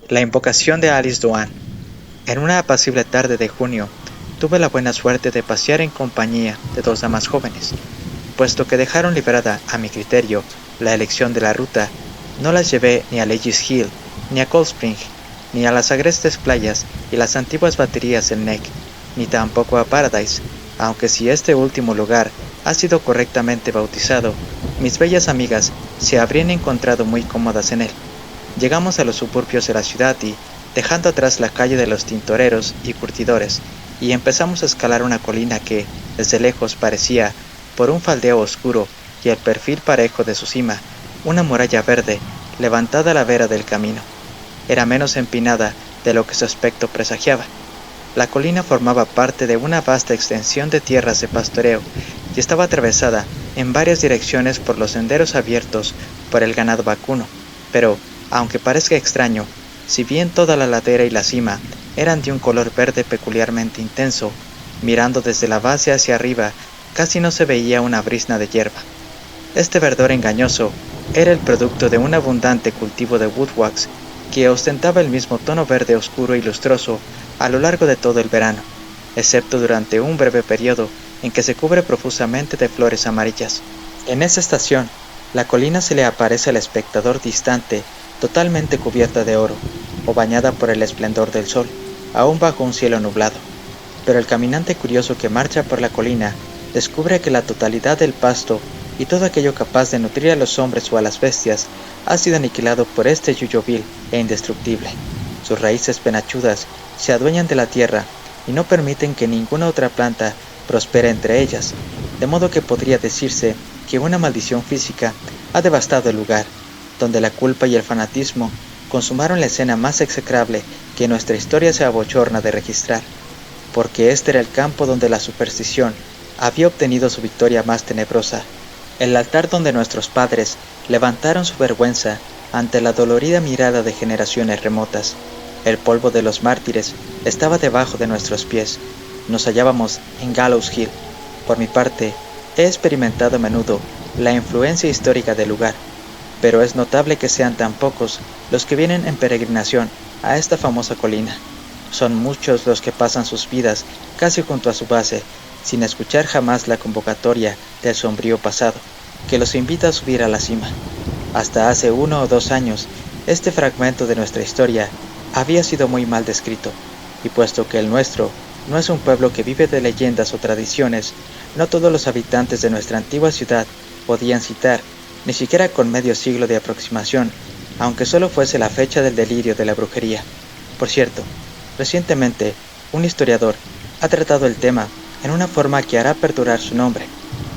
La invocación de Alice Doane. En una apacible tarde de junio, tuve la buena suerte de pasear en compañía de dos damas jóvenes. Puesto que dejaron liberada, a mi criterio, la elección de la ruta, no las llevé ni a Legis Hill, ni a Cold Spring, ni a las agrestes playas y las antiguas baterías del Neck, ni tampoco a Paradise, aunque si este último lugar ha sido correctamente bautizado, mis bellas amigas se habrían encontrado muy cómodas en él. Llegamos a los suburbios de la ciudad y, dejando atrás la calle de los tintoreros y curtidores, y empezamos a escalar una colina que, desde lejos, parecía, por un faldeo oscuro y el perfil parejo de su cima, una muralla verde levantada a la vera del camino. Era menos empinada de lo que su aspecto presagiaba. La colina formaba parte de una vasta extensión de tierras de pastoreo y estaba atravesada en varias direcciones por los senderos abiertos por el ganado vacuno, pero, aunque parezca extraño, si bien toda la ladera y la cima eran de un color verde peculiarmente intenso, mirando desde la base hacia arriba casi no se veía una brizna de hierba. Este verdor engañoso era el producto de un abundante cultivo de woodwax que ostentaba el mismo tono verde oscuro y lustroso a lo largo de todo el verano, excepto durante un breve periodo en que se cubre profusamente de flores amarillas. En esa estación, la colina se le aparece al espectador distante, totalmente cubierta de oro, o bañada por el esplendor del sol, aún bajo un cielo nublado. Pero el caminante curioso que marcha por la colina descubre que la totalidad del pasto y todo aquello capaz de nutrir a los hombres o a las bestias ha sido aniquilado por este yuyo vil e indestructible. Sus raíces penachudas se adueñan de la tierra y no permiten que ninguna otra planta prospere entre ellas, de modo que podría decirse que una maldición física ha devastado el lugar, donde la culpa y el fanatismo consumaron la escena más execrable que nuestra historia se abochorna de registrar, porque este era el campo donde la superstición había obtenido su victoria más tenebrosa, el altar donde nuestros padres levantaron su vergüenza ante la dolorida mirada de generaciones remotas. El polvo de los mártires estaba debajo de nuestros pies. Nos hallábamos en Gallows Hill. Por mi parte, he experimentado a menudo la influencia histórica del lugar, pero es notable que sean tan pocos los que vienen en peregrinación a esta famosa colina. Son muchos los que pasan sus vidas casi junto a su base, sin escuchar jamás la convocatoria del sombrío pasado, que los invita a subir a la cima. Hasta hace 1 o 2 años, este fragmento de nuestra historia había sido muy mal descrito, y puesto que el nuestro no es un pueblo que vive de leyendas o tradiciones, no todos los habitantes de nuestra antigua ciudad podían citar, ni siquiera con medio siglo de aproximación, aunque solo fuese la fecha del delirio de la brujería. Por cierto, recientemente, un historiador ha tratado el tema en una forma que hará perdurar su nombre,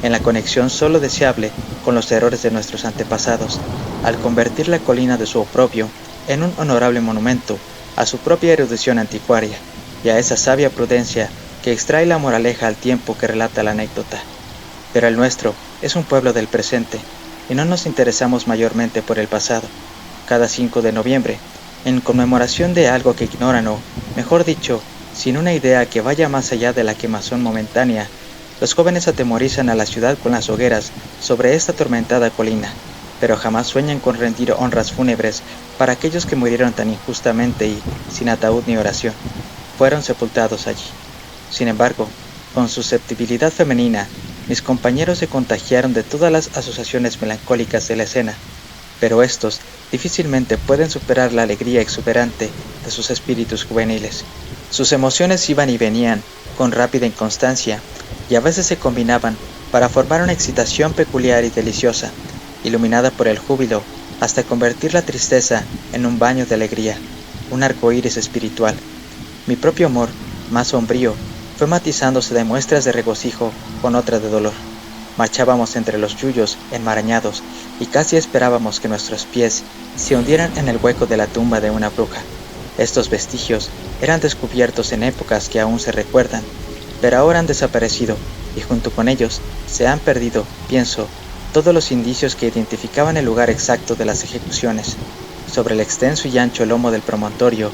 en la conexión solo deseable con los errores de nuestros antepasados, al convertir la colina de su oprobio en un honorable monumento a su propia erudición anticuaria y a esa sabia prudencia que extrae la moraleja al tiempo que relata la anécdota. Pero el nuestro es un pueblo del presente, y no nos interesamos mayormente por el pasado. Cada 5 de noviembre, en conmemoración de algo que ignoran o, mejor dicho, sin una idea que vaya más allá de la quemazón momentánea, los jóvenes atemorizan a la ciudad con las hogueras sobre esta atormentada colina, pero jamás sueñan con rendir honras fúnebres para aquellos que murieron tan injustamente y, sin ataúd ni oración, fueron sepultados allí. Sin embargo, con susceptibilidad femenina, mis compañeros se contagiaron de todas las asociaciones melancólicas de la escena, pero estos difícilmente pueden superar la alegría exuberante de sus espíritus juveniles. Sus emociones iban y venían con rápida inconstancia y a veces se combinaban para formar una excitación peculiar y deliciosa, iluminada por el júbilo, hasta convertir la tristeza en un baño de alegría, un arco iris espiritual. Mi propio amor, más sombrío, fue matizándose de muestras de regocijo con otras de dolor. Marchábamos entre los yuyos enmarañados y casi esperábamos que nuestros pies se hundieran en el hueco de la tumba de una bruja. Estos vestigios eran descubiertos en épocas que aún se recuerdan, pero ahora han desaparecido y junto con ellos se han perdido, pienso, todos los indicios que identificaban el lugar exacto de las ejecuciones. Sobre el extenso y ancho lomo del promontorio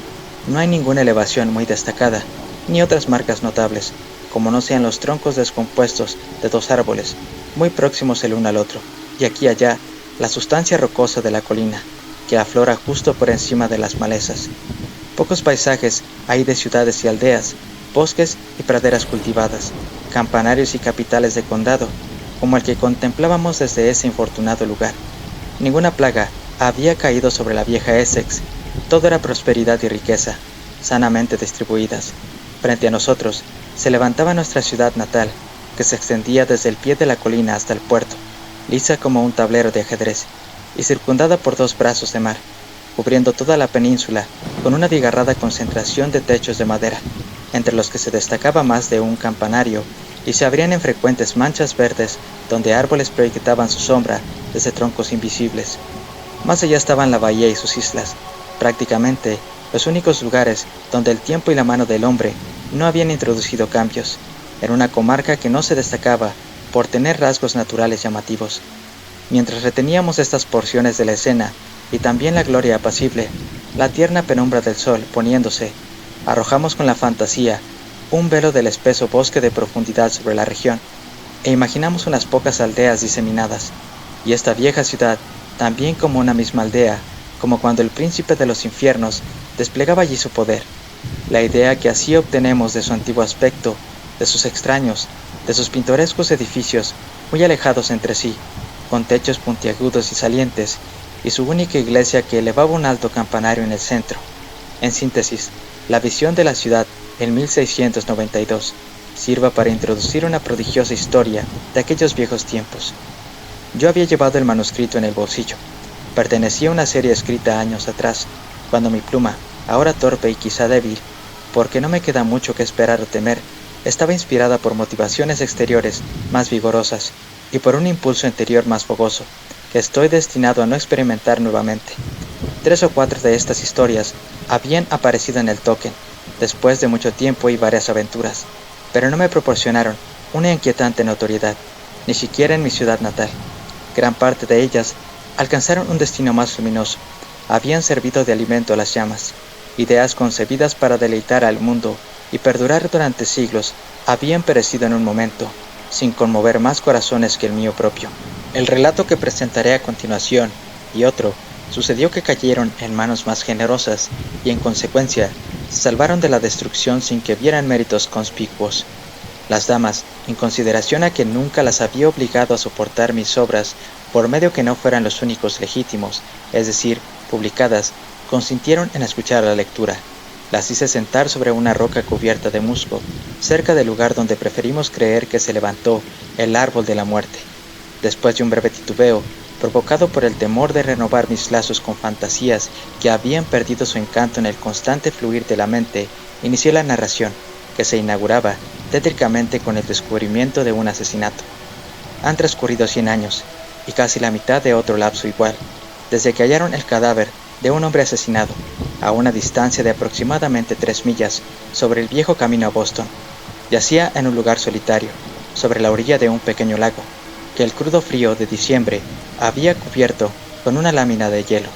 no hay ninguna elevación muy destacada, ni otras marcas notables, como no sean los troncos descompuestos de 2 árboles, muy próximos el uno al otro, y aquí y allá la sustancia rocosa de la colina, que aflora justo por encima de las malezas. Pocos paisajes hay de ciudades y aldeas, bosques y praderas cultivadas, campanarios y capitales de condado, como el que contemplábamos desde ese infortunado lugar. Ninguna plaga había caído sobre la vieja Essex, todo era prosperidad y riqueza, sanamente distribuidas. Frente a nosotros se levantaba nuestra ciudad natal, que se extendía desde el pie de la colina hasta el puerto, lisa como un tablero de ajedrez, y circundada por dos brazos de mar, cubriendo toda la península con una bigarrada concentración de techos de madera, entre los que se destacaba más de un campanario, y se abrían en frecuentes manchas verdes donde árboles proyectaban su sombra desde troncos invisibles. Más allá estaban la bahía y sus islas, prácticamente los únicos lugares donde el tiempo y la mano del hombre no habían introducido cambios, en una comarca que no se destacaba por tener rasgos naturales llamativos. Mientras reteníamos estas porciones de la escena, y también la gloria apacible, la tierna penumbra del sol poniéndose, arrojamos con la fantasía un velo del espeso bosque de profundidad sobre la región, e imaginamos unas pocas aldeas diseminadas, y esta vieja ciudad también como una misma aldea, como cuando el príncipe de los infiernos desplegaba allí su poder. La idea que así obtenemos de su antiguo aspecto, de sus extraños, de sus pintorescos edificios muy alejados entre sí, con techos puntiagudos y salientes, y su única iglesia que elevaba un alto campanario en el centro. En síntesis, la visión de la ciudad en 1692 sirva para introducir una prodigiosa historia de aquellos viejos tiempos. Yo había llevado el manuscrito en el bolsillo. Pertenecía a una serie escrita años atrás, cuando mi pluma, ahora torpe y quizá débil, porque no me queda mucho que esperar o temer, estaba inspirada por motivaciones exteriores más vigorosas y por un impulso interior más fogoso, que estoy destinado a no experimentar nuevamente. 3 o 4 de estas historias habían aparecido en el token, después de mucho tiempo y varias aventuras, pero no me proporcionaron una inquietante notoriedad, ni siquiera en mi ciudad natal. Gran parte de ellas alcanzaron un destino más luminoso, habían servido de alimento a las llamas. Ideas concebidas para deleitar al mundo y perdurar durante siglos habían perecido en un momento, sin conmover más corazones que el mío propio. El relato que presentaré a continuación, y otro, sucedió que cayeron en manos más generosas y en consecuencia se salvaron de la destrucción sin que vieran méritos conspicuos. Las damas, en consideración a que nunca las había obligado a soportar mis obras por medio que no fueran los únicos legítimos, es decir, publicadas, consintieron en escuchar la lectura. Las hice sentar sobre una roca cubierta de musgo, cerca del lugar donde preferimos creer que se levantó el árbol de la muerte. Después de un breve titubeo, provocado por el temor de renovar mis lazos con fantasías que habían perdido su encanto en el constante fluir de la mente, inicié la narración, que se inauguraba tétricamente con el descubrimiento de un asesinato. Han transcurrido 100 años, y casi la mitad de otro lapso igual, desde que hallaron el cadáver de un hombre asesinado, a una distancia de aproximadamente 3 millas, sobre el viejo camino a Boston. Yacía en un lugar solitario, sobre la orilla de un pequeño lago, que el crudo frío de diciembre había cubierto con una lámina de hielo.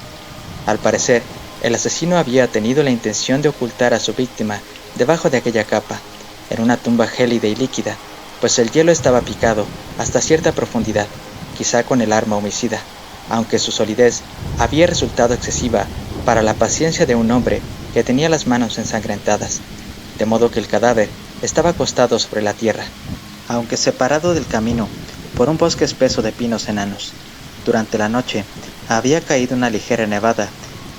Al parecer, el asesino había tenido la intención de ocultar a su víctima debajo de aquella capa, en una tumba gélida y líquida, pues el hielo estaba picado hasta cierta profundidad, quizá con el arma homicida, aunque su solidez había resultado excesiva para la paciencia de un hombre que tenía las manos ensangrentadas, de modo que el cadáver estaba acostado sobre la tierra, aunque separado del camino por un bosque espeso de pinos enanos. Durante la noche había caído una ligera nevada,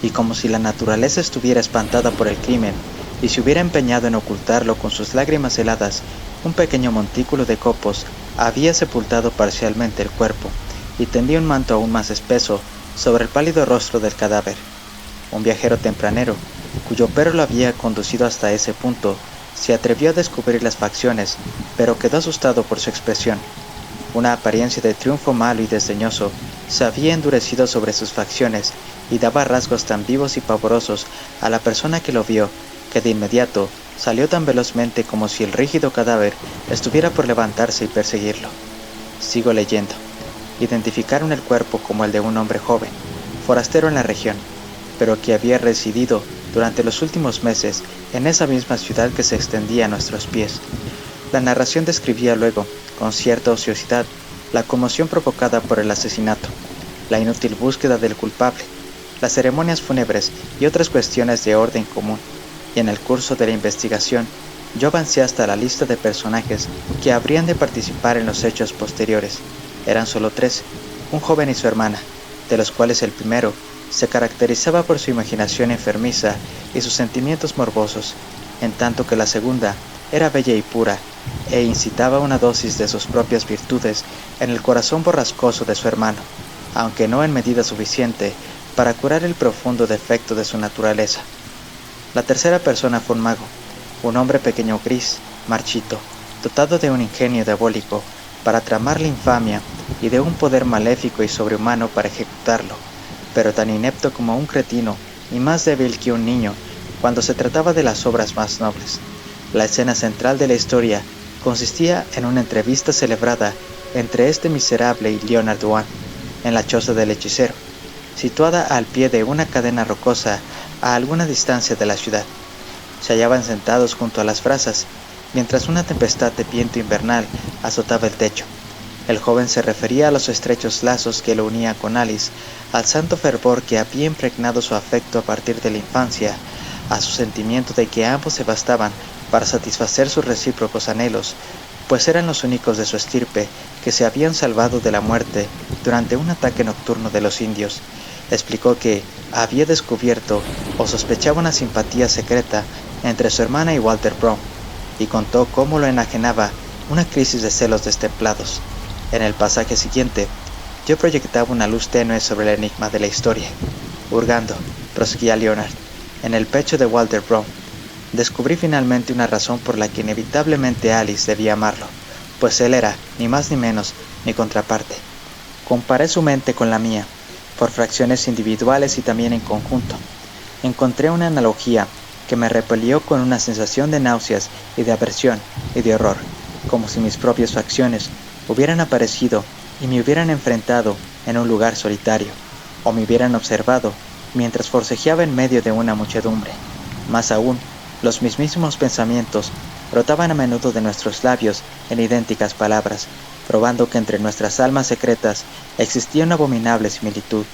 y como si la naturaleza estuviera espantada por el crimen y se hubiera empeñado en ocultarlo con sus lágrimas heladas, un pequeño montículo de copos había sepultado parcialmente el cuerpo y tendía un manto aún más espeso sobre el pálido rostro del cadáver. Un viajero tempranero, cuyo perro lo había conducido hasta ese punto, se atrevió a descubrir las facciones, pero quedó asustado por su expresión. Una apariencia de triunfo malo y desdeñoso se había endurecido sobre sus facciones y daba rasgos tan vivos y pavorosos a la persona que lo vio, que de inmediato salió tan velozmente como si el rígido cadáver estuviera por levantarse y perseguirlo. Sigo leyendo. Identificaron el cuerpo como el de un hombre joven, forastero en la región, pero que había residido durante los últimos meses en esa misma ciudad que se extendía a nuestros pies. La narración describía luego, con cierta ociosidad, la conmoción provocada por el asesinato, la inútil búsqueda del culpable, las ceremonias fúnebres y otras cuestiones de orden común, y en el curso de la investigación yo avancé hasta la lista de personajes que habrían de participar en los hechos posteriores. Eran solo 3, un joven y su hermana, de los cuales el primero se caracterizaba por su imaginación enfermiza y sus sentimientos morbosos, en tanto que la segunda era bella y pura, e incitaba una dosis de sus propias virtudes en el corazón borrascoso de su hermano, aunque no en medida suficiente para curar el profundo defecto de su naturaleza. La tercera persona fue un mago, un hombre pequeño gris, marchito, dotado de un ingenio diabólico para tramar la infamia y de un poder maléfico y sobrehumano para ejecutarlo, pero tan inepto como un cretino y más débil que un niño cuando se trataba de las obras más nobles. La escena central de la historia consistía en una entrevista celebrada entre este miserable y Leonard Dwan, en la choza del hechicero, situada al pie de una cadena rocosa a alguna distancia de la ciudad. Se hallaban sentados junto a las brasas, mientras una tempestad de viento invernal azotaba el techo. El joven se refería a los estrechos lazos que lo unían con Alice, al santo fervor que había impregnado su afecto a partir de la infancia, a su sentimiento de que ambos se bastaban para satisfacer sus recíprocos anhelos, pues eran los únicos de su estirpe que se habían salvado de la muerte durante un ataque nocturno de los indios. Explicó que había descubierto o sospechaba una simpatía secreta entre su hermana y Walter Brown, y contó cómo lo enajenaba una crisis de celos destemplados. En el pasaje siguiente, yo proyectaba una luz tenue sobre el enigma de la historia. Hurgando, proseguía Leonard, en el pecho de Walter Brown, descubrí finalmente una razón por la que inevitablemente Alice debía amarlo, pues él era, ni más ni menos, mi contraparte. Comparé su mente con la mía, por fracciones individuales y también en conjunto. Encontré una analogía que me repelió con una sensación de náuseas y de aversión y de horror, como si mis propias facciones hubieran aparecido y me hubieran enfrentado en un lugar solitario, o me hubieran observado mientras forcejeaba en medio de una muchedumbre. Más aún, los mismísimos pensamientos brotaban a menudo de nuestros labios en idénticas palabras, probando que entre nuestras almas secretas existía una abominable similitud.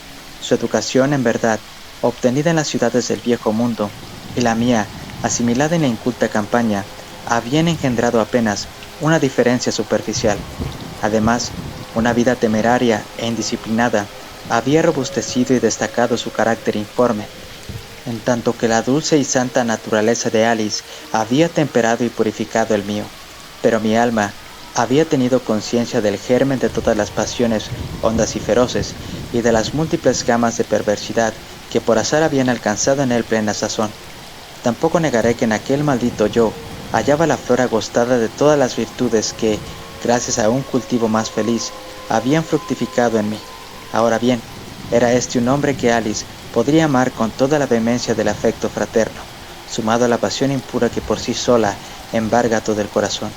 Su educación, en verdad, obtenida en las ciudades del viejo mundo, y la mía, asimilada en la inculta campaña, habían engendrado apenas una diferencia superficial. Además, una vida temeraria e indisciplinada había robustecido y destacado su carácter informe, en tanto que la dulce y santa naturaleza de Alice había temperado y purificado el mío. Pero mi alma había tenido conciencia del germen de todas las pasiones hondas y feroces, y de las múltiples gamas de perversidad que por azar habían alcanzado en él plena sazón. Tampoco negaré que en aquel maldito yo hallaba la flor agostada de todas las virtudes que, gracias a un cultivo más feliz, habían fructificado en mí. Ahora bien, era este un hombre que Alice podría amar con toda la vehemencia del afecto fraterno, sumado a la pasión impura que por sí sola embarga todo el corazón.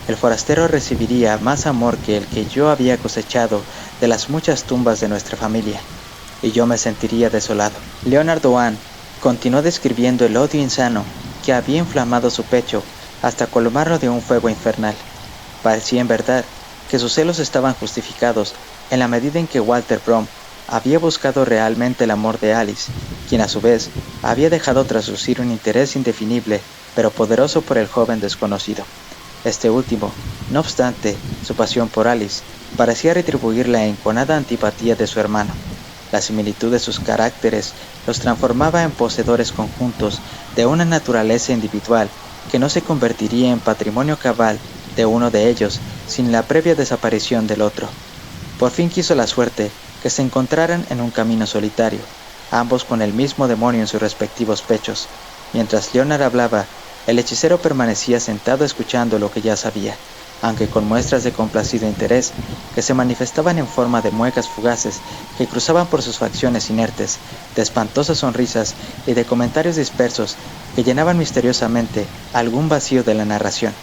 El forastero recibiría más amor que el que yo había cosechado de las muchas tumbas de nuestra familia, y yo me sentiría desolado. Leonard Dwan continuó describiendo el odio insano que había inflamado su pecho hasta colmarlo de un fuego infernal. Parecía en verdad que sus celos estaban justificados en la medida en que Walter Brown había buscado realmente el amor de Alice, quien a su vez había dejado traslucir un interés indefinible pero poderoso por el joven desconocido. Este último, no obstante, su pasión por Alice parecía retribuir la enconada antipatía de su hermano. La similitud de sus caracteres los transformaba en poseedores conjuntos de una naturaleza individual que no se convertiría en patrimonio cabal de uno de ellos sin la previa desaparición del otro. Por fin quiso la suerte que se encontraran en un camino solitario, ambos con el mismo demonio en sus respectivos pechos. Mientras Leonard hablaba, el hechicero permanecía sentado escuchando lo que ya sabía, aunque con muestras de complacido interés que se manifestaban en forma de muecas fugaces que cruzaban por sus facciones inertes, de espantosas sonrisas y de comentarios dispersos que llenaban misteriosamente algún vacío de la narración.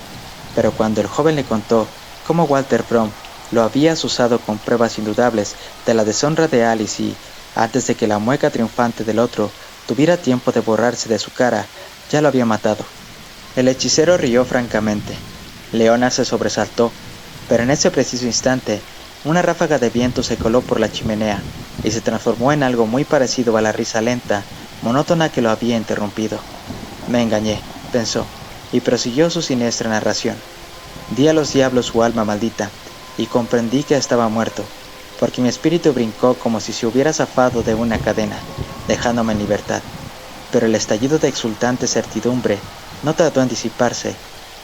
Pero cuando el joven le contó cómo Walter Brown lo había asusado con pruebas indudables de la deshonra de Alice y, antes de que la mueca triunfante del otro tuviera tiempo de borrarse de su cara, ya lo había matado. El hechicero rió francamente. Leonard se sobresaltó, pero en ese preciso instante Una ráfaga de viento se coló por la chimenea y se transformó en algo muy parecido a la risa lenta, monótona que lo había interrumpido. Me engañé, pensó, y prosiguió su siniestra narración. Di a los diablos su alma maldita, y comprendí que estaba muerto, porque mi espíritu brincó como si se hubiera zafado de una cadena, dejándome en libertad. Pero el estallido de exultante certidumbre no tardó en disiparse,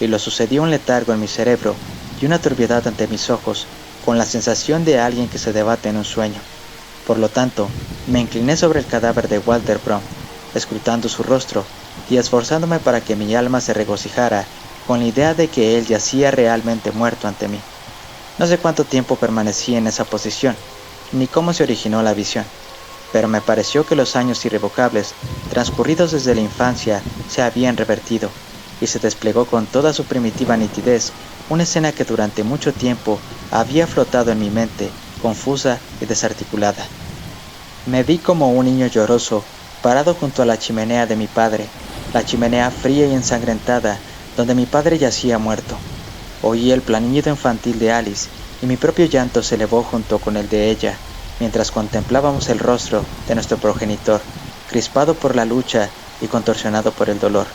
y lo sucedió un letargo en mi cerebro y una turbiedad ante mis ojos, con la sensación de alguien que se debate en un sueño. Por lo tanto, me incliné sobre el cadáver de Walter Brome, escrutando su rostro y esforzándome para que mi alma se regocijara con la idea de que él yacía realmente muerto ante mí. No sé cuánto tiempo permanecí en esa posición, ni cómo se originó la visión, pero me pareció que los años irrevocables, transcurridos desde la infancia, se habían revertido, y se desplegó con toda su primitiva nitidez una escena que durante mucho tiempo había flotado en mi mente, confusa y desarticulada. Me vi como un niño lloroso, parado junto a la chimenea de mi padre, la chimenea fría y ensangrentada, donde mi padre yacía muerto. Oí el planido infantil de Alice, y mi propio llanto se elevó junto con el de ella, mientras contemplábamos el rostro de nuestro progenitor, crispado por la lucha y contorsionado por el dolor,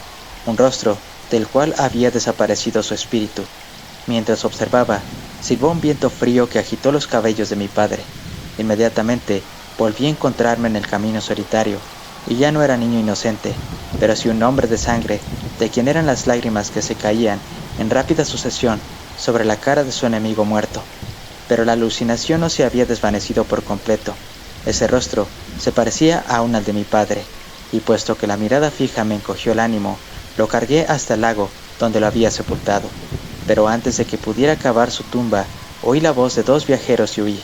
un rostro del cual había desaparecido su espíritu. Mientras observaba, silbó un viento frío que agitó los cabellos de mi padre. Inmediatamente volví a encontrarme en el camino solitario, y ya no era niño inocente, pero sí un hombre de sangre, de quien eran las lágrimas que se caían en rápida sucesión sobre la cara de su enemigo muerto. Pero la alucinación no se había desvanecido por completo. Ese rostro se parecía aún al de mi padre, y puesto que la mirada fija me encogió el ánimo, lo cargué hasta el lago donde lo había sepultado. Pero antes de que pudiera cavar su tumba, oí la voz de dos viajeros y huí.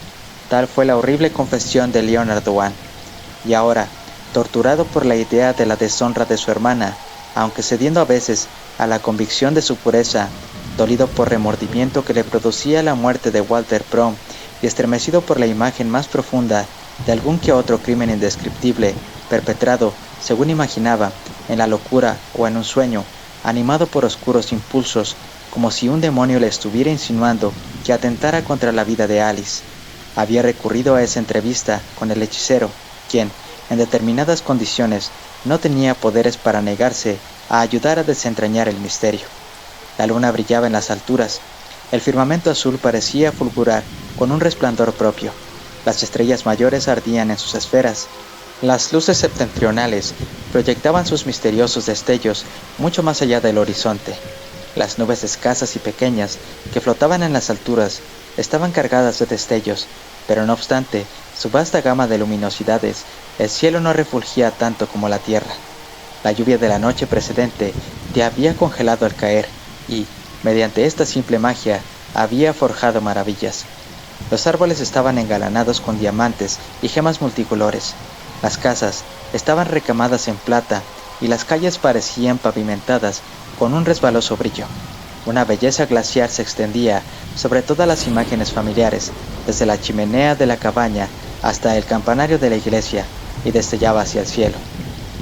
Tal fue la horrible confesión de Leonard Owen. Y ahora, torturado por la idea de la deshonra de su hermana, aunque cediendo a veces a la convicción de su pureza, dolido por remordimiento que le producía la muerte de Walter Brome y estremecido por la imagen más profunda de algún que otro crimen indescriptible, perpetrado, según imaginaba, en la locura o en un sueño, animado por oscuros impulsos, como si un demonio le estuviera insinuando que atentara contra la vida de Alice. Había recurrido a esa entrevista con el hechicero, quien, en determinadas condiciones, no tenía poderes para negarse a ayudar a desentrañar el misterio. La luna brillaba en las alturas, el firmamento azul parecía fulgurar con un resplandor propio, las estrellas mayores ardían en sus esferas, las luces septentrionales proyectaban sus misteriosos destellos mucho más allá del horizonte. Las nubes escasas y pequeñas que flotaban en las alturas estaban cargadas de destellos, pero no obstante su vasta gama de luminosidades, el cielo no refulgía tanto como la tierra. La lluvia de la noche precedente te había congelado al caer y, mediante esta simple magia, había forjado maravillas. Los árboles estaban engalanados con diamantes y gemas multicolores. Las casas estaban recamadas en plata y las calles parecían pavimentadas con un resbaloso brillo. Una belleza glacial se extendía sobre todas las imágenes familiares, desde la chimenea de la cabaña hasta el campanario de la iglesia, y destellaba hacia el cielo.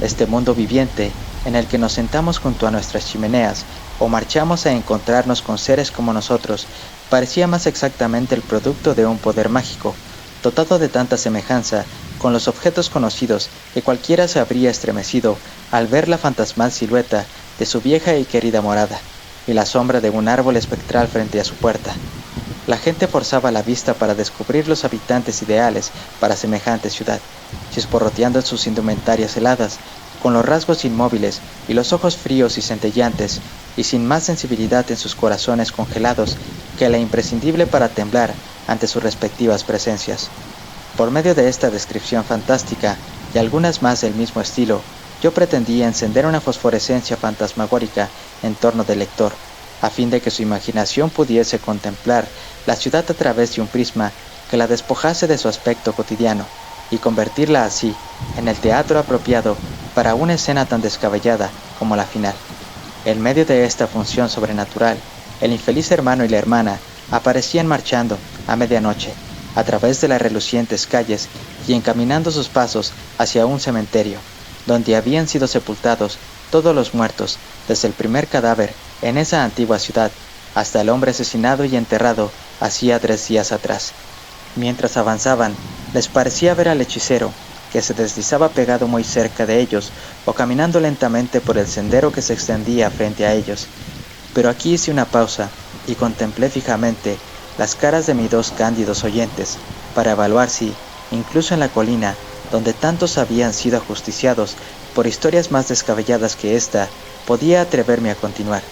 Este mundo viviente, en el que nos sentamos junto a nuestras chimeneas o marchamos a encontrarnos con seres como nosotros, parecía más exactamente el producto de un poder mágico, dotado de tanta semejanza con los objetos conocidos que cualquiera se habría estremecido al ver la fantasmal silueta de su vieja y querida morada, y la sombra de un árbol espectral frente a su puerta. La gente forzaba la vista para descubrir los habitantes ideales para semejante ciudad, chisporroteando en sus indumentarias heladas, con los rasgos inmóviles y los ojos fríos y centelleantes, y sin más sensibilidad en sus corazones congelados que la imprescindible para temblar ante sus respectivas presencias. Por medio de esta descripción fantástica y algunas más del mismo estilo, yo pretendía encender una fosforescencia fantasmagórica en torno del lector, a fin de que su imaginación pudiese contemplar la ciudad a través de un prisma que la despojase de su aspecto cotidiano, y convertirla así en el teatro apropiado para una escena tan descabellada como la final. En medio de esta función sobrenatural, el infeliz hermano y la hermana aparecían marchando a medianoche a través de las relucientes calles y encaminando sus pasos hacia un cementerio, donde habían sido sepultados todos los muertos, desde el primer cadáver en esa antigua ciudad hasta el hombre asesinado y enterrado hacía 3 días atrás. Mientras avanzaban, les parecía ver al hechicero, que se deslizaba pegado muy cerca de ellos o caminando lentamente por el sendero que se extendía frente a ellos. Pero aquí hice una pausa y contemplé fijamente las caras de mis dos cándidos oyentes para evaluar si, incluso en la colina, donde tantos habían sido ajusticiados por historias más descabelladas que esta, podía atreverme a continuar.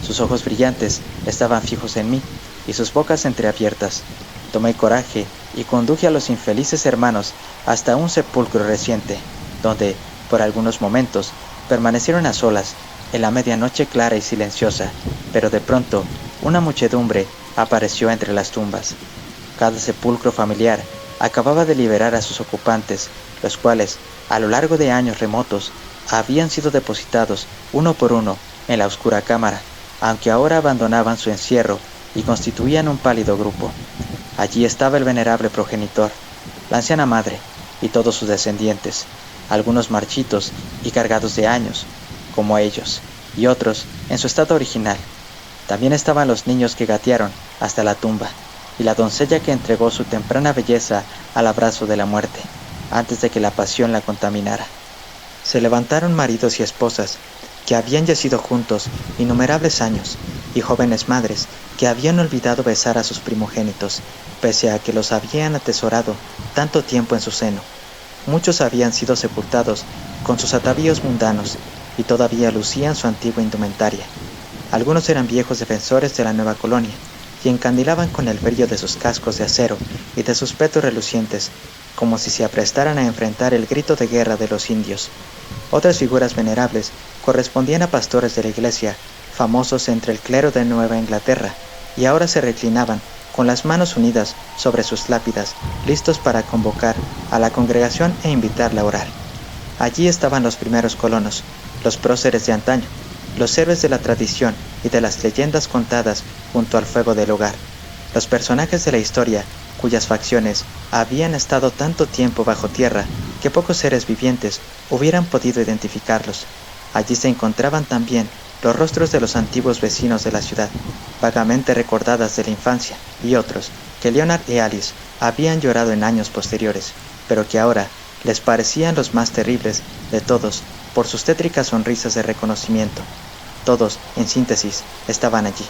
Sus ojos brillantes estaban fijos en mí y sus bocas entreabiertas. Tomé coraje y conduje a los infelices hermanos hasta un sepulcro reciente, donde, por algunos momentos, permanecieron a solas, en la medianoche clara y silenciosa, pero de pronto una muchedumbre apareció entre las tumbas. Cada sepulcro familiar acababa de liberar a sus ocupantes, los cuales, a lo largo de años remotos, habían sido depositados uno por uno en la oscura cámara, aunque ahora abandonaban su encierro y constituían un pálido grupo. Allí estaba el venerable progenitor, la anciana madre y todos sus descendientes, algunos marchitos y cargados de años, como ellos, y otros en su estado original. También estaban los niños que gatearon hasta la tumba, y la doncella que entregó su temprana belleza al abrazo de la muerte, antes de que la pasión la contaminara. Se levantaron maridos y esposas, que habían yacido juntos innumerables años, y jóvenes madres, que habían olvidado besar a sus primogénitos, pese a que los habían atesorado tanto tiempo en su seno. Muchos habían sido sepultados con sus atavíos mundanos, y todavía lucían su antigua indumentaria. Algunos eran viejos defensores de la nueva colonia, y encandilaban con el brillo de sus cascos de acero y de sus petos relucientes, como si se aprestaran a enfrentar el grito de guerra de los indios. Otras figuras venerables correspondían a pastores de la iglesia, famosos entre el clero de Nueva Inglaterra, y ahora se reclinaban, con las manos unidas sobre sus lápidas, listos para convocar a la congregación e invitarla a orar. Allí estaban los primeros colonos, los próceres de antaño, los héroes de la tradición y de las leyendas contadas junto al fuego del hogar, los personajes de la historia cuyas facciones habían estado tanto tiempo bajo tierra que pocos seres vivientes hubieran podido identificarlos. Allí se encontraban también los rostros de los antiguos vecinos de la ciudad, vagamente recordadas de la infancia, y otros que Leonard y Alice habían llorado en años posteriores, pero que ahora les parecían los más terribles de todos por sus tétricas sonrisas de reconocimiento. Todos, en síntesis, estaban allí.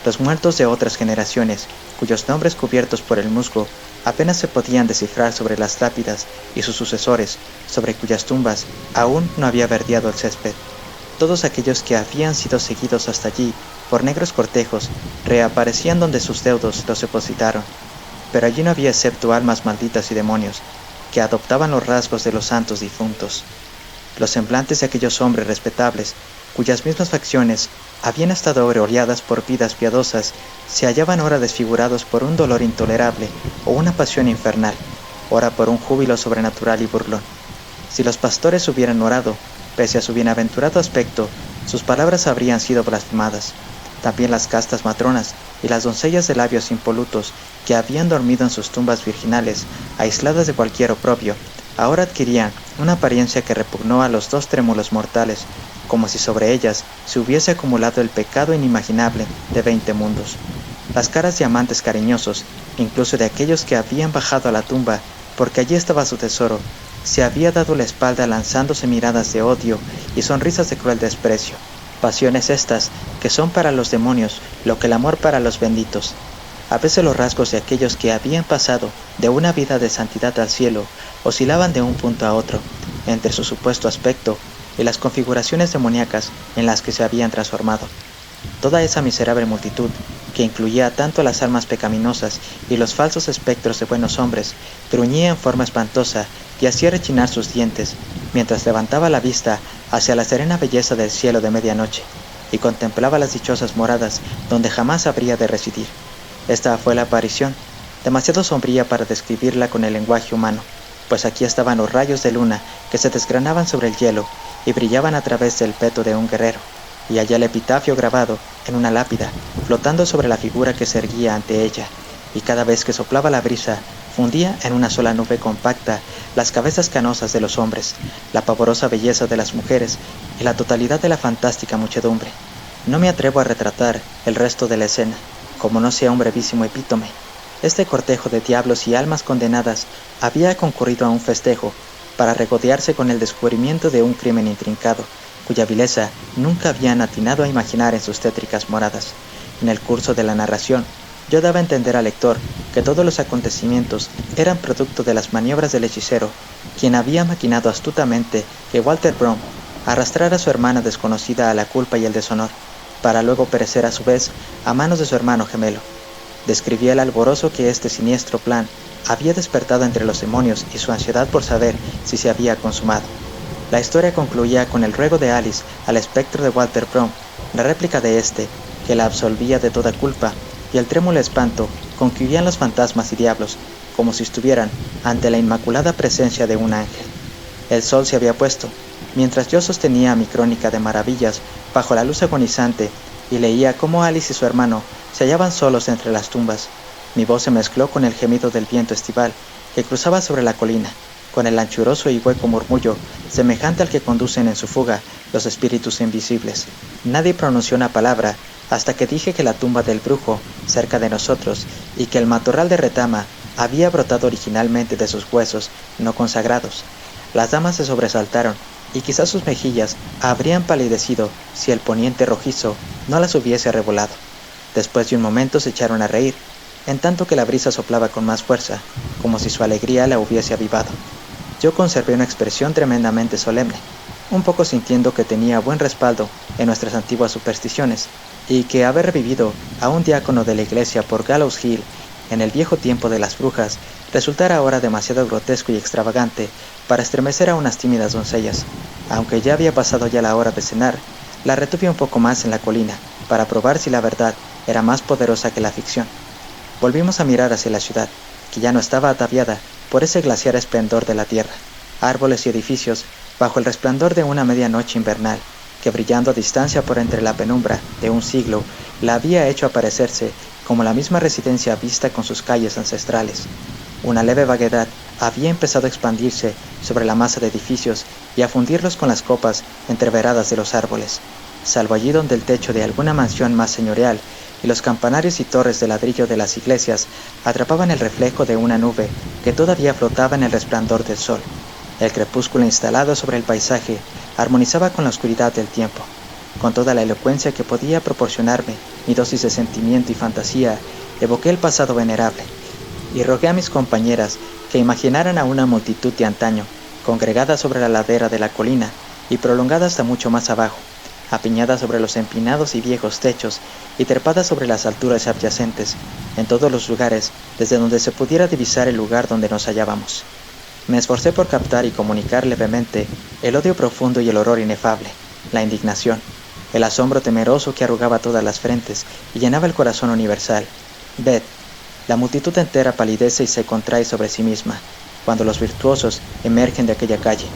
Los muertos de otras generaciones, cuyos nombres cubiertos por el musgo apenas se podían descifrar sobre las lápidas, y sus sucesores, sobre cuyas tumbas aún no había verdeado el césped. Todos aquellos que habían sido seguidos hasta allí por negros cortejos reaparecían donde sus deudos los depositaron, pero allí no había excepto almas malditas y demonios, que adoptaban los rasgos de los santos difuntos. Los semblantes de aquellos hombres respetables, cuyas mismas facciones habían estado aureoladas por vidas piadosas, se hallaban ahora desfigurados por un dolor intolerable o una pasión infernal, ora por un júbilo sobrenatural y burlón. Si los pastores hubieran orado, pese a su bienaventurado aspecto, sus palabras habrían sido blasfemadas. También las castas matronas y las doncellas de labios impolutos que habían dormido en sus tumbas virginales, aisladas de cualquier oprobio, ahora adquirían una apariencia que repugnó a los dos trémulos mortales, como si sobre ellas se hubiese acumulado el pecado inimaginable de 20 mundos. Las caras de amantes cariñosos, incluso de aquellos que habían bajado a la tumba porque allí estaba su tesoro, se había dado la espalda lanzándose miradas de odio y sonrisas de cruel desprecio. Pasiones estas que son para los demonios lo que el amor para los benditos. A veces los rasgos de aquellos que habían pasado de una vida de santidad al cielo oscilaban de un punto a otro, entre su supuesto aspecto y las configuraciones demoníacas en las que se habían transformado. Toda esa miserable multitud, que incluía tanto las almas pecaminosas y los falsos espectros de buenos hombres, gruñía en forma espantosa y hacía rechinar sus dientes, mientras levantaba la vista hacia la serena belleza del cielo de medianoche, y contemplaba las dichosas moradas donde jamás habría de residir. Esta fue la aparición, demasiado sombría para describirla con el lenguaje humano, pues aquí estaban los rayos de luna que se desgranaban sobre el hielo y brillaban a través del peto de un guerrero, y allá el epitafio grabado en una lápida, flotando sobre la figura que se erguía ante ella, y cada vez que soplaba la brisa, fundía en una sola nube compacta las cabezas canosas de los hombres, la pavorosa belleza de las mujeres y la totalidad de la fantástica muchedumbre. No me atrevo a retratar el resto de la escena, como no sea un brevísimo epítome. Este cortejo de diablos y almas condenadas había concurrido a un festejo para regodearse con el descubrimiento de un crimen intrincado, cuya vileza nunca habían atinado a imaginar en sus tétricas moradas. En el curso de la narración, yo daba a entender al lector que todos los acontecimientos eran producto de las maniobras del hechicero, quien había maquinado astutamente que Walter Brome arrastrara a su hermana desconocida a la culpa y el deshonor, para luego perecer a su vez a manos de su hermano gemelo. Describía el alborozo que este siniestro plan había despertado entre los demonios y su ansiedad por saber si se había consumado. La historia concluía con el ruego de Alice al espectro de Walter Brome, la réplica de éste, que la absolvía de toda culpa, y el trémulo espanto con que huían los fantasmas y diablos, como si estuvieran ante la inmaculada presencia de un ángel. El sol se había puesto, mientras yo sostenía mi crónica de maravillas bajo la luz agonizante y leía cómo Alice y su hermano se hallaban solos entre las tumbas. Mi voz se mezcló con el gemido del viento estival que cruzaba sobre la colina, con el anchuroso y hueco murmullo semejante al que conducen en su fuga los espíritus invisibles. Nadie pronunció una palabra hasta que dije que la tumba del brujo, cerca de nosotros, y que el matorral de retama había brotado originalmente de sus huesos no consagrados. Las damas se sobresaltaron, y quizás sus mejillas habrían palidecido si el poniente rojizo no las hubiese arrebolado. Después de un momento se echaron a reír, en tanto que la brisa soplaba con más fuerza, como si su alegría la hubiese avivado. Yo conservé una expresión tremendamente solemne, un poco sintiendo que tenía buen respaldo en nuestras antiguas supersticiones, y que haber revivido a un diácono de la iglesia por Gallows Hill en el viejo tiempo de las brujas resultara ahora demasiado grotesco y extravagante para estremecer a unas tímidas doncellas. Aunque ya había pasado ya la hora de cenar, la retuve un poco más en la colina para probar si la verdad era más poderosa que la ficción. Volvimos a mirar hacia la ciudad, que ya no estaba ataviada por ese glaciar esplendor de la tierra, árboles y edificios bajo el resplandor de una medianoche invernal, que brillando a distancia por entre la penumbra de un siglo, la había hecho aparecerse como la misma residencia vista con sus calles ancestrales. Una leve vaguedad había empezado a expandirse sobre la masa de edificios y a fundirlos con las copas entreveradas de los árboles, salvo allí donde el techo de alguna mansión más señorial y los campanarios y torres de ladrillo de las iglesias atrapaban el reflejo de una nube que todavía flotaba en el resplandor del sol. El crepúsculo instalado sobre el paisaje armonizaba con la oscuridad del tiempo. Con toda la elocuencia que podía proporcionarme mi dosis de sentimiento y fantasía, evoqué el pasado venerable, y rogué a mis compañeras que imaginaran a una multitud de antaño, congregada sobre la ladera de la colina y prolongada hasta mucho más abajo, apiñada sobre los empinados y viejos techos y trepada sobre las alturas adyacentes, en todos los lugares desde donde se pudiera divisar el lugar donde nos hallábamos. Me esforcé por captar y comunicar levemente el odio profundo y el horror inefable, la indignación, el asombro temeroso que arrugaba todas las frentes y llenaba el corazón universal. Ved, la multitud entera palidece y se contrae sobre sí misma, cuando los virtuosos emergen de aquella calle.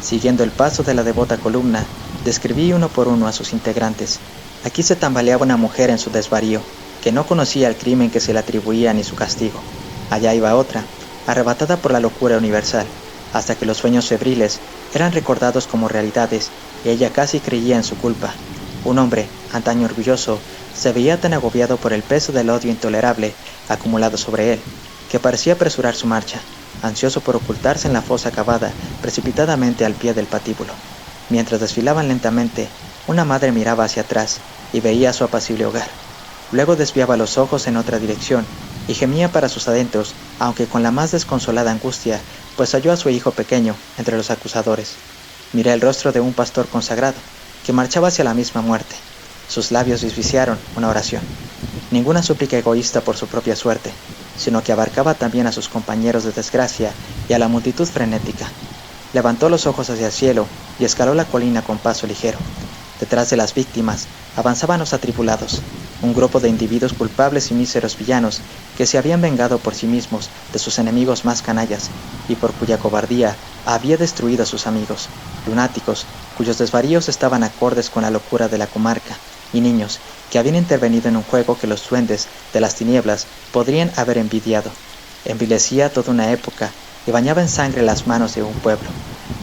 Siguiendo el paso de la devota columna, describí uno por uno a sus integrantes. Aquí se tambaleaba una mujer en su desvarío, que no conocía el crimen que se le atribuía ni su castigo. Allá iba otra, arrebatada por la locura universal, hasta que los sueños febriles eran recordados como realidades y ella casi creía en su culpa. Un hombre, antaño orgulloso, se veía tan agobiado por el peso del odio intolerable acumulado sobre él, que parecía apresurar su marcha, ansioso por ocultarse en la fosa cavada precipitadamente al pie del patíbulo. Mientras desfilaban lentamente, una madre miraba hacia atrás y veía su apacible hogar. Luego desviaba los ojos en otra dirección y gemía para sus adentros, aunque con la más desconsolada angustia, pues halló a su hijo pequeño entre los acusadores. Miré el rostro de un pastor consagrado, que marchaba hacia la misma muerte. Sus labios desviciaron una oración, ninguna súplica egoísta por su propia suerte, sino que abarcaba también a sus compañeros de desgracia y a la multitud frenética. Levantó los ojos hacia el cielo y escaló la colina con paso ligero. Detrás de las víctimas avanzaban los atribulados, un grupo de individuos culpables y míseros villanos que se habían vengado por sí mismos de sus enemigos más canallas y por cuya cobardía había destruido a sus amigos, lunáticos cuyos desvaríos estaban acordes con la locura de la comarca, y niños que habían intervenido en un juego que los duendes de las tinieblas podrían haber envidiado. Envilecía toda una época y bañaba en sangre las manos de un pueblo.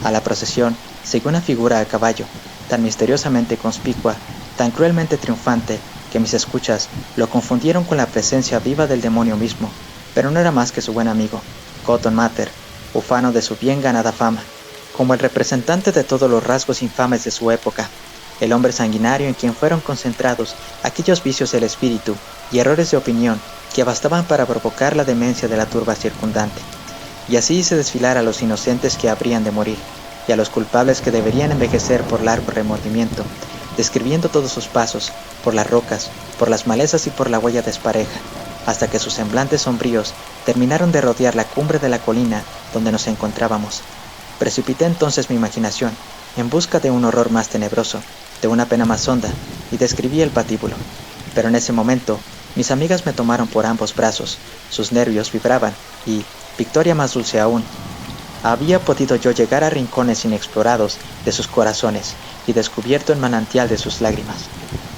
A la procesión siguió una figura a caballo, tan misteriosamente conspicua, tan cruelmente triunfante, que mis escuchas lo confundieron con la presencia viva del demonio mismo, pero no era más que su buen amigo, Cotton Mather, ufano de su bien ganada fama, como el representante de todos los rasgos infames de su época, el hombre sanguinario en quien fueron concentrados aquellos vicios del espíritu y errores de opinión que bastaban para provocar la demencia de la turba circundante, y así se desfilara a los inocentes que habrían de morir, y a los culpables que deberían envejecer por largo remordimiento, describiendo todos sus pasos, por las rocas, por las malezas y por la huella despareja, hasta que sus semblantes sombríos terminaron de rodear la cumbre de la colina donde nos encontrábamos. Precipité entonces mi imaginación en busca de un horror más tenebroso, de una pena más honda, y describí el patíbulo. Pero en ese momento, mis amigas me tomaron por ambos brazos, sus nervios vibraban, y, victoria más dulce aún, había podido yo llegar a rincones inexplorados de sus corazones y descubierto el manantial de sus lágrimas.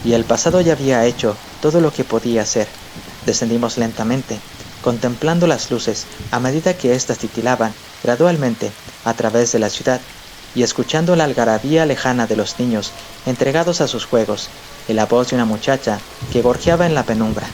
Y el pasado ya había hecho todo lo que podía hacer. Descendimos lentamente, contemplando las luces a medida que éstas titilaban gradualmente a través de la ciudad, y escuchando la algarabía lejana de los niños entregados a sus juegos, y la voz de una muchacha que gorjeaba en la penumbra,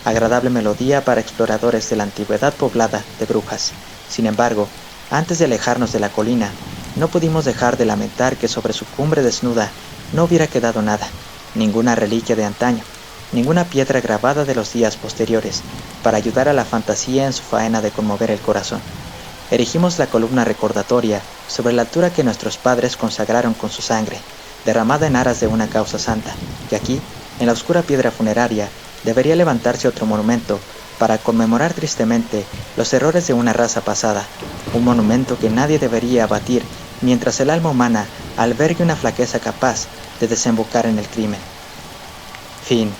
agradable melodía para exploradores de la antigüedad poblada de brujas. Sin embargo, antes de alejarnos de la colina, no pudimos dejar de lamentar que sobre su cumbre desnuda no hubiera quedado nada, ninguna reliquia de antaño, ninguna piedra grabada de los días posteriores, para ayudar a la fantasía en su faena de conmover el corazón. Erigimos la columna recordatoria sobre la altura que nuestros padres consagraron con su sangre, derramada en aras de una causa santa, y aquí, en la oscura piedra funeraria, debería levantarse otro monumento para conmemorar tristemente los errores de una raza pasada, un monumento que nadie debería abatir mientras el alma humana albergue una flaqueza capaz de desembocar en el crimen. Fin.